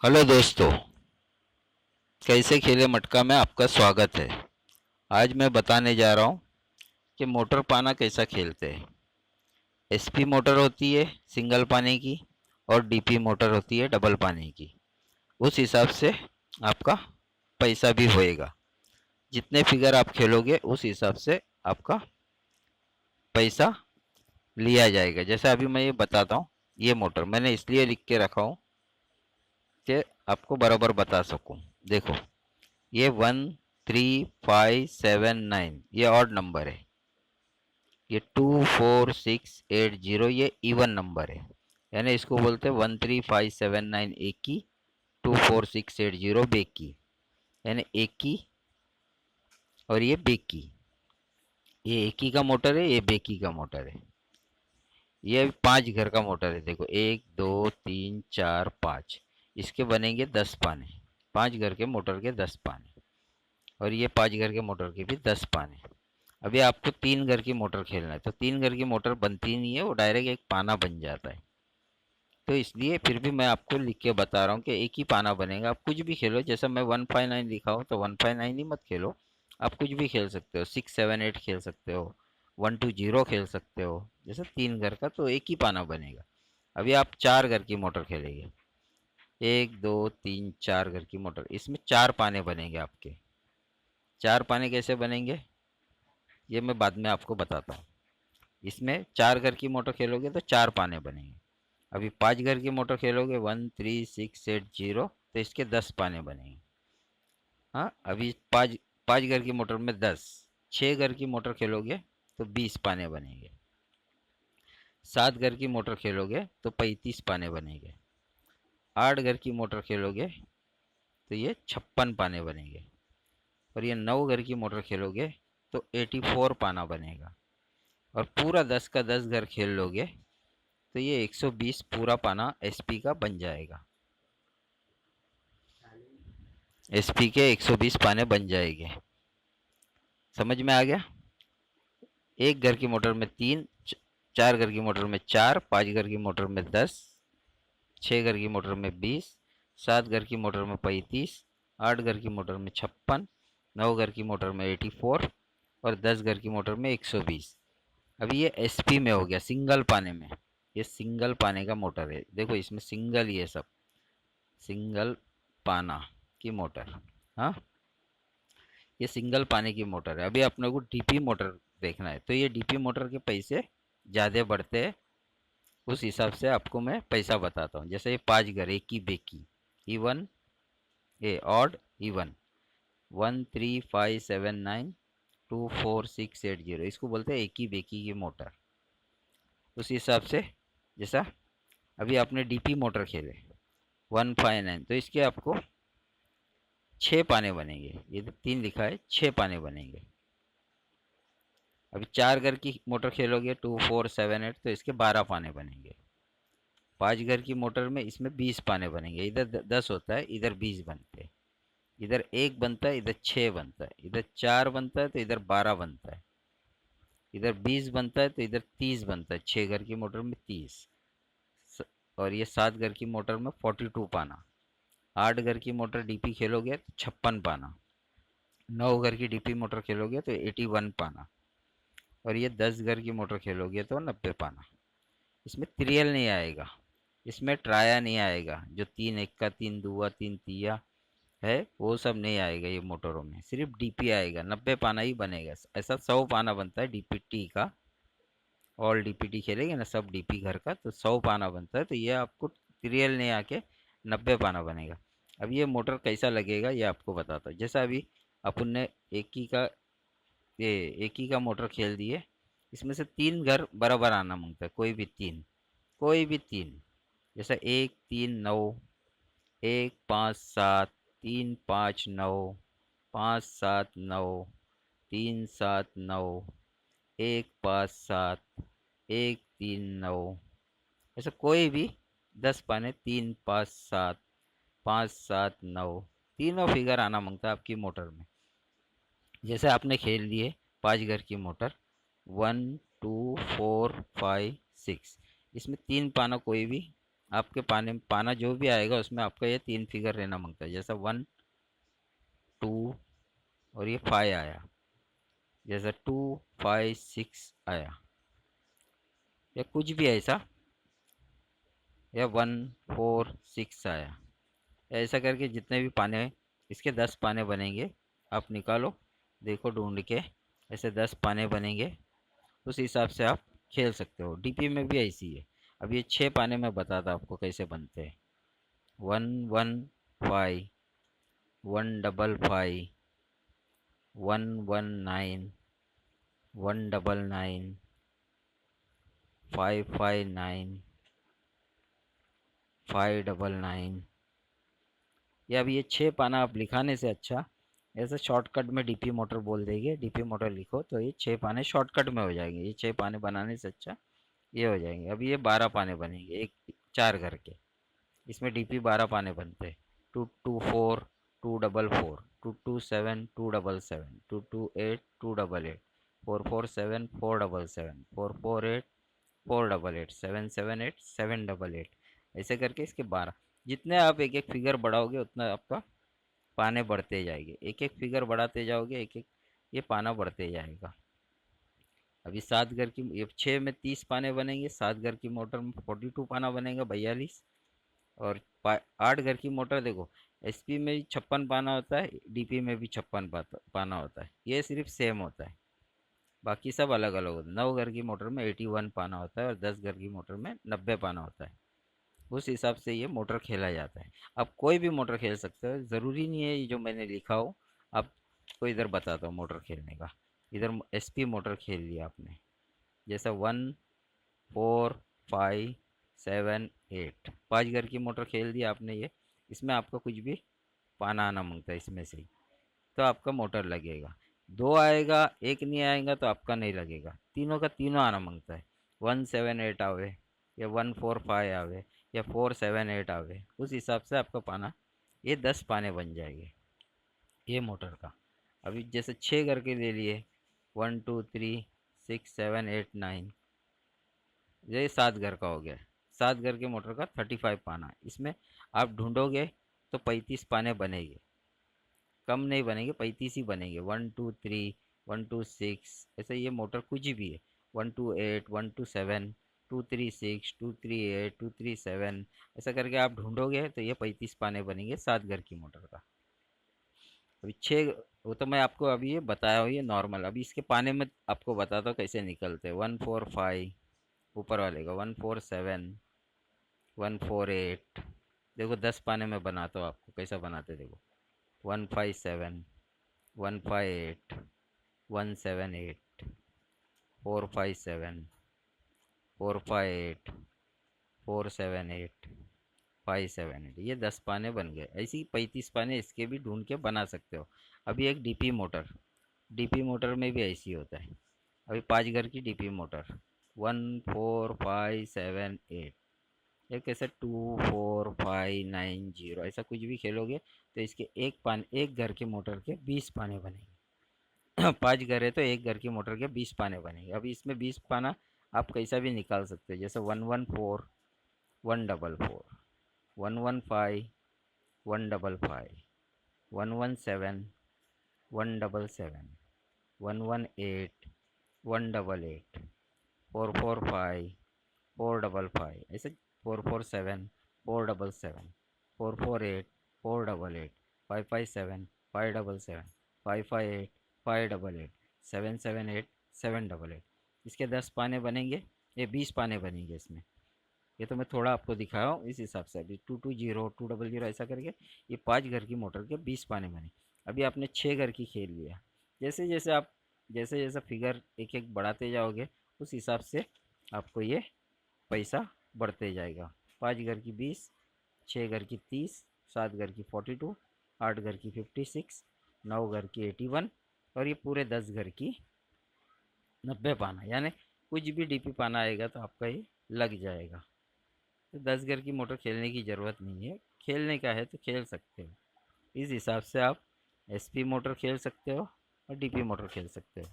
Hello दोस्तों, कैसे खेले मटका में आपका स्वागत है। आज मैं बताने जा रहा हूँ कि मोटर पाना कैसा खेलते हैं। एसपी मोटर होती है सिंगल पानी की और डीपी मोटर होती है डबल पानी की। उस हिसाब से आपका पैसा भी होएगा। जितने फिगर आप खेलोगे उस हिसाब से आपका पैसा लिया जाएगा। जैसे अभी मैं ये बताता हूँ, ये मोटर मैंने इसलिए लिख के रखा हूँ कि आपको बराबर बता सकूँ। देखो, ये 1 3 5 7 9 ये ऑड नंबर है। ये 2 4 6 8 0 ये इवन नंबर है। यानी इसको बोलते हैं 1 3 5 7 9 एक की, 2 4 6 8 0 बेक की। यानी एक की और ये बेक की। ये एक ही का मोटर है, ये बेकी का मोटर है। ये 5 घर का मोटर है। देखो 1 2 3 4 5, इसके बनेंगे 10 पाने। 5 घर के मोटर के 10 पाने और ये 5 घर के मोटर के भी 10 पाने। अभी आपको 3 घर की मोटर खेलना है तो 3 घर की मोटर बनती नहीं है, वो डायरेक्ट एक पाना बन जाता है। तो इसलिए फिर भी मैं आपको लिख के बता रहा हूँ कि एक ही पाना बनेगा। आप कुछ भी खेलो, जैसा मैं 1 5 9 लिखा हूँ तो 1 5 9 ही मत खेलो। आप कुछ भी खेल सकते हो, 6 7 8 खेल सकते हो, 1 2 0 खेल सकते हो। जैसे 3 घर का तो एक ही पाना बनेगा। अभी आप 4 घर की मोटर खेलेंगे, 1 2 3 4 घर की मोटर, इसमें 4 पाने बनेंगे आपके। 4 पाने कैसे बनेंगे ये मैं बाद में आपको बताता हूँ। इसमें 4 घर की मोटर खेलोगे तो 4 पाने बनेंगे। अभी 5 घर की मोटर खेलोगे 1 3 6 8 0 तो इसके 10 पाने बनेंगे। हाँ, अभी 5 5 घर की मोटर में 10। 6 घर की मोटर खेलोगे तो 20 पाने बनेंगे। 7 घर की मोटर खेलोगे तो 35 पाने बनेंगे। 8 घर की मोटर खेलोगे तो ये 56 पाने बनेंगे। और ये 9 घर की मोटर खेलोगे तो 84 पाना बनेगा। और पूरा 10 का 10 घर खेल लोगे तो ये 120 पूरा पाना एसपी का बन जाएगा। एसपी के 120 पाने बन जाएंगे। समझ में आ गया। एक घर की मोटर में 3, 4 घर की मोटर में 4, 5 घर की मोटर में 10, 6 घर की मोटर में 20, 7 घर की मोटर में 35, 8 घर की मोटर में 56, 9 घर की मोटर में 84 और 10 घर की मोटर में 120। अभी ये एसपी में हो गया, सिंगल पाने में। ये सिंगल पाने का मोटर है। देखो इसमें सिंगल, ये सब सिंगल पाना की मोटर। हाँ, ये सिंगल पानी की मोटर है। अभी अपने को डीपी मोटर देखना है तो ये डीपी मोटर के पैसे ज़्यादा बढ़ते हैं। उस हिसाब से आपको मैं पैसा बताता हूँ। जैसे ये 5 घर एक की बेकी, इवन, ए ऑड, इवन, 1 3 5 7 9 2 4 6 8 0, इसको बोलते हैं एक ही बेकी की मोटर। उस हिसाब से जैसा अभी आपने डीपी मोटर खेले 1 5 9 तो इसके आपको 6 पाने बनेंगे। ये तो 3 लिखा है, 6 पाने बनेंगे। अभी 4 घर की मोटर खेलोगे 2 4 7 8 तो इसके 12 पाने बनेंगे। 5 घर की मोटर में इसमें 20 पाने बनेंगे। इधर 10 होता है, इधर 20 बनते हैं। इधर 1 बनता है, इधर 6 बनता है। इधर 4 बनता है तो इधर 12 बनता है। इधर 20 बनता है तो इधर 30 बनता है। 6 घर की मोटर में 30। और ये 7 घर की मोटर में 42 पाना। 8 घर की मोटर डीपी खेलोगे तो 56 पाना। 9 घर की डीपी मोटर खेलोगे तो 81 पाना। और ये 10 घर की मोटर खेलोगे तो 90 पाना। इसमें त्रियल नहीं आएगा, इसमें ट्राया नहीं आएगा। जो 3 1 का 3 2 3 तिया है वो सब नहीं आएगा ये मोटरों में। सिर्फ डीपी आएगा, 90 पाना ही बनेगा। ऐसा 100 पाना बनता है डीपीटी का। ऑल डीपीटी खेलेंगे ना सब डीपी घर का तो 100 पाना बनता है। तो ये आपको त्रियल नहीं आके 90 पाना बनेगा। अब ये मोटर कैसा लगेगा ये आपको बताता हूँ। जैसा अभी अपन ने एक ही का, ये एक ही का मोटर खेल दिए। इसमें से 3 घर बराबर आना मांगता है, कोई भी 3, कोई भी 3। जैसा 1 3 9, 1 5 7, 3 5 9, 5 7 9, 3 7 9, 1 5 7, 1 3 9। ऐसा कोई भी 10 पाने, 3 5 7, 5 7 9, तीनों फिगर आना मांगता है आपकी मोटर में। जैसे आपने खेल लिए 5 घर की मोटर 1 2 4 5 6, इसमें 3 पाना कोई भी आपके पाना जो भी आएगा उसमें आपका ये 3 फिगर रहना मांगता है। जैसा 1 2 और ये 5 आया, जैसा 2 5 6 आया, या कुछ भी ऐसा, या 1 4 6 आया, ऐसा करके जितने भी पाने हैं, इसके 10 पाने बनेंगे। आप निकालो, देखो ढूंढ के, ऐसे 10 पाने बनेंगे। उस हिसाब से आप खेल सकते हो। डीपी में भी ऐसी है। अब ये 6 पाने मैं बताता आपको कैसे बनते हैं। 1 1 5, 1 5 5, 1 1 9, 1 9 9, 5 5 9, 5 9 9। या अब ये 6 पाना आप लिखाने से अच्छा ऐसे शॉर्टकट में डीपी मोटर बोल देंगे, डीपी मोटर लिखो तो ये 6 पाने शॉर्टकट में हो जाएंगे। ये 6 पाने बनाने से अच्छा ये हो जाएंगे। अब ये 12 पाने बनेंगे, एक 4 करके। इसमें डीपी 12 पाने बनते हैं। 2 2 4, 2 4 4, 2 2 7, 2 7 7, 2 2 8, 2 8 8, 4 4 7, 4 7 7, 4 4 8, 4 8 8, 7 7 8, 7 8 8, ऐसे करके इसके 12। जितने आप एक एक फिगर बढ़ाओगे उतना आपका पाने बढ़ते जाएंगे। एक एक फिगर बढ़ाते जाओगे, एक एक ये पाना बढ़ते जाएगा। अभी 7 घर की, ये 6 में 30 पाने बनेंगे, 7 घर की मोटर में 42 पाना बनेगा, 42। और 8 घर की मोटर देखो, एसपी में भी 56 पाना होता है, डीपी में भी 56 पाना होता है। ये सिर्फ सेम होता है, बाकी सब अलग अलग होता है। 9 घर की मोटर में 81 पाना होता है और 10 घर की मोटर में 90 पाना होता है। उस हिसाब से ये मोटर खेला जाता है। आप कोई भी मोटर खेल सकते हो, ज़रूरी नहीं है ये जो मैंने लिखा हो। आपको इधर बताता हूँ मोटर खेलने का। इधर एसपी मोटर खेल लिया आपने, जैसा 1 4 5 7 8, 5 घर की मोटर खेल दिया आपने ये। इसमें आपका कुछ भी पाना आना मांगता है इसमें से ही, तो आपका मोटर लगेगा। 2 आएगा, एक नहीं आएगा तो आपका नहीं लगेगा। तीनों का तीनों आना मांगता है। 1 7 8 आवे, या 1 4 5 आवे, या 4 7 8 आवे, उस हिसाब से आपका पाना, ये 10 पाने बन जाएंगे ये मोटर का। अभी जैसे 6 करके ले लिए, 1 2 3 6 7 8 9, ये 7 घर का हो गया। 7 घर के मोटर का 35 पाना। इसमें आप ढूंढोगे तो 35 पाने बनेंगे, कम नहीं बनेंगे, 35 ही बनेंगे। 1 2 3, 1 2 6, ऐसे ये मोटर कुछ भी है। 1 2 8, 1 2 7, 2 3 6, 2 3 8, 2 3 7, ऐसा करके आप ढूंढोगे तो ये 35 पाने बनेंगे 7 घर की मोटर का। अभी 6, वो तो मैं आपको अभी ये बताया हूँ, ये नॉर्मल। अभी इसके पाने में आपको बताता हूँ कैसे निकलते हैं। 1 4 5, ऊपर वाले का 1 4 7, 1 4 8। देखो 10 पाने में बनाता हूँ, आपको कैसा बनाते देखो। 1 5 7, 1 5 8, 1 7 8, 4 5 7, 4 5 8, 4 7 8, 5 7 8, ये 10 पाने बन गए। ऐसे ही 35 पाने इसके भी ढूंढ के बना सकते हो। अभी एक डीपी मोटर, डीपी मोटर में भी ऐसी होता है। अभी 5 घर की डीपी मोटर, 1 4 5 7 8, ये कैसे 2 4 5 9 0, ऐसा कुछ भी खेलोगे तो इसके एक घर के मोटर के 20 पाने बनेंगे। 5 घर है तो एक घर की मोटर के 20 पाने बनेंगे। अभी इसमें 20 पाना आप कैसा भी निकाल सकते हो, जैसे 1 1 4, 1 4 4, 1 1 5, 1 5 5, 1 1 7, 1 7 7, 1 1 8, 1 8 8, 4 4 5, 4 5 5, ऐसे 4 4 7, 4 7 7, 4 4 8, 4 8 8, 5 5 7, 5 7 7, 5 5 8, 5 8 8, 7 7 8, 7 8 8, इसके 10 पाने बनेंगे, ये 20 पाने बनेंगे इसमें। ये तो मैं थोड़ा आपको दिखाया हूँ इस हिसाब से। अभी 2 2 0, 2 0 0, ऐसा करके ये 5 घर की मोटर के 20 पाने बने। अभी आपने 6 घर की खेल लिया। जैसे जैसे आप, जैसे जैसे फिगर एक एक बढ़ाते जाओगे उस हिसाब से आपको ये पैसा बढ़ते जाएगा। 5 घर की 20, 6 घर की 30, 7 घर की 42, 8 घर की 56, 9 घर की 81, और ये पूरे 10 घर की 90 पाना। यानी कुछ भी डीपी पाना आएगा तो आपका ये लग जाएगा। तो 10 घर की मोटर खेलने की ज़रूरत नहीं है, खेलने का है तो खेल सकते हो। इस हिसाब से आप एसपी मोटर खेल सकते हो और डीपी मोटर खेल सकते हो।